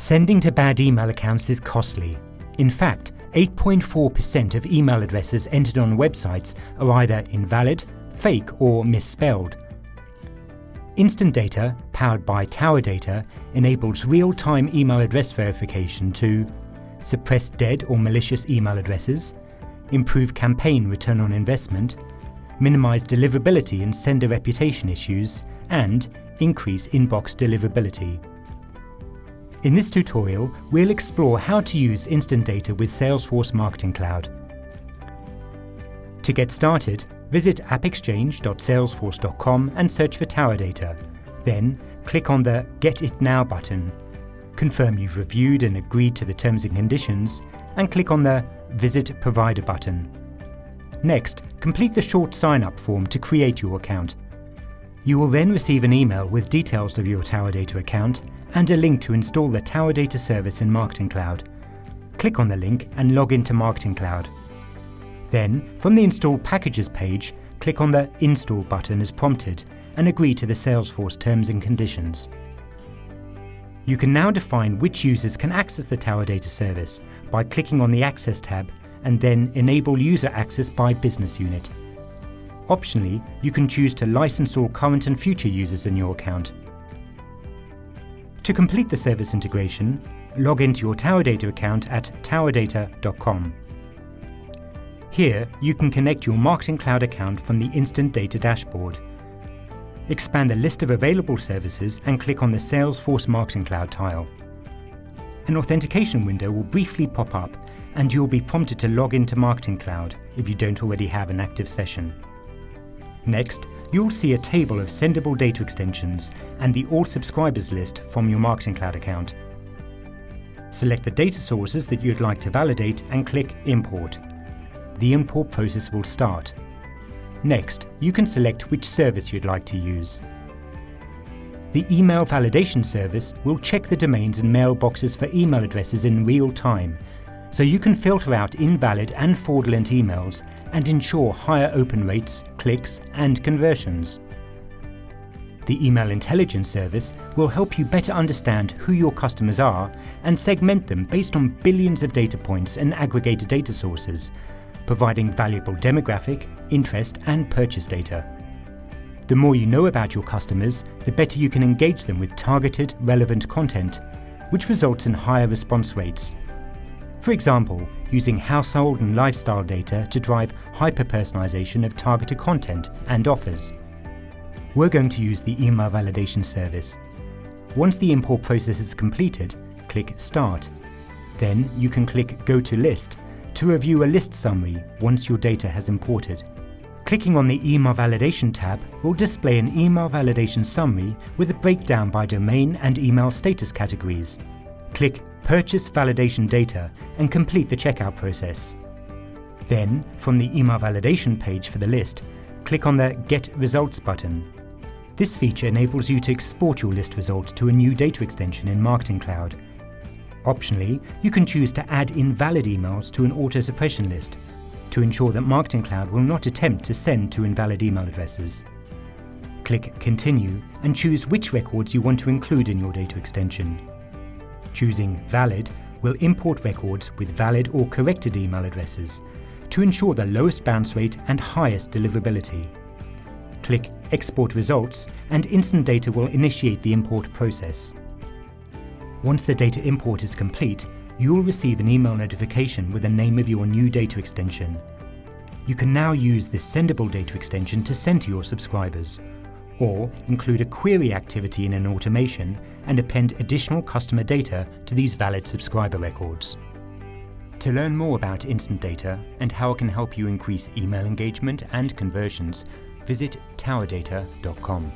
Sending to bad email accounts is costly. In fact, 8.4% of email addresses entered on websites are either invalid, fake, or misspelled. InstantData, powered by TowerData, enables real-time email address verification to suppress dead or malicious email addresses, improve campaign return on investment, minimize deliverability and sender reputation issues, and increase inbox deliverability. In this tutorial, we'll explore how to use InstantData with Salesforce Marketing Cloud. To get started, visit appexchange.salesforce.com and search for TowerData. Then, click on the Get It Now button. Confirm you've reviewed and agreed to the terms and conditions, and click on the Visit Provider button. Next, complete the short sign-up form to create your account. You will then receive an email with details of your TowerData account and a link to install the TowerData service in Marketing Cloud. Click on the link and log into Marketing Cloud. Then, from the Install Packages page, click on the Install button as prompted and agree to the Salesforce terms and conditions. You can now define which users can access the TowerData service by clicking on the Access tab and then enable user access by business unit. Optionally, you can choose to license all current and future users in your account. To complete the service integration, log into your TowerData account at towerdata.com. Here, you can connect your Marketing Cloud account from the InstantData dashboard. Expand the list of available services and click on the Salesforce Marketing Cloud tile. An authentication window will briefly pop up and you'll be prompted to log into Marketing Cloud if you don't already have an active session. Next, you'll see a table of sendable data extensions and the All Subscribers list from your Marketing Cloud account. Select the data sources that you'd like to validate and click Import. The import process will start. Next, you can select which service you'd like to use. The email validation service will check the domains and mailboxes for email addresses in real time, so you can filter out invalid and fraudulent emails and ensure higher open rates, clicks, and conversions. The Email Intelligence service will help you better understand who your customers are and segment them based on billions of data points and aggregated data sources, providing valuable demographic, interest, and purchase data. The more you know about your customers, the better you can engage them with targeted, relevant content, which results in higher response rates. For example, using household and lifestyle data to drive hyper-personalization of targeted content and offers. We're going to use the email validation service. Once the import process is completed, click Start. Then you can click Go to List to review a list summary once your data has imported. Clicking on the Email Validation tab will display an email validation summary with a breakdown by domain and email status categories. Click Purchase Validation Data and complete the checkout process. Then, from the email validation page for the list, click on the Get Results button. This feature enables you to export your list results to a new data extension in Marketing Cloud. Optionally, you can choose to add invalid emails to an auto-suppression list to ensure that Marketing Cloud will not attempt to send to invalid email addresses. Click Continue and choose which records you want to include in your data extension. Choosing Valid will import records with valid or corrected email addresses to ensure the lowest bounce rate and highest deliverability. Click Export Results and InstantData will initiate the import process. Once the data import is complete, you will receive an email notification with the name of your new data extension. You can now use this sendable data extension to send to your subscribers, or include a query activity in an automation and append additional customer data to these valid subscriber records. To learn more about InstantData and how it can help you increase email engagement and conversions, visit towerdata.com.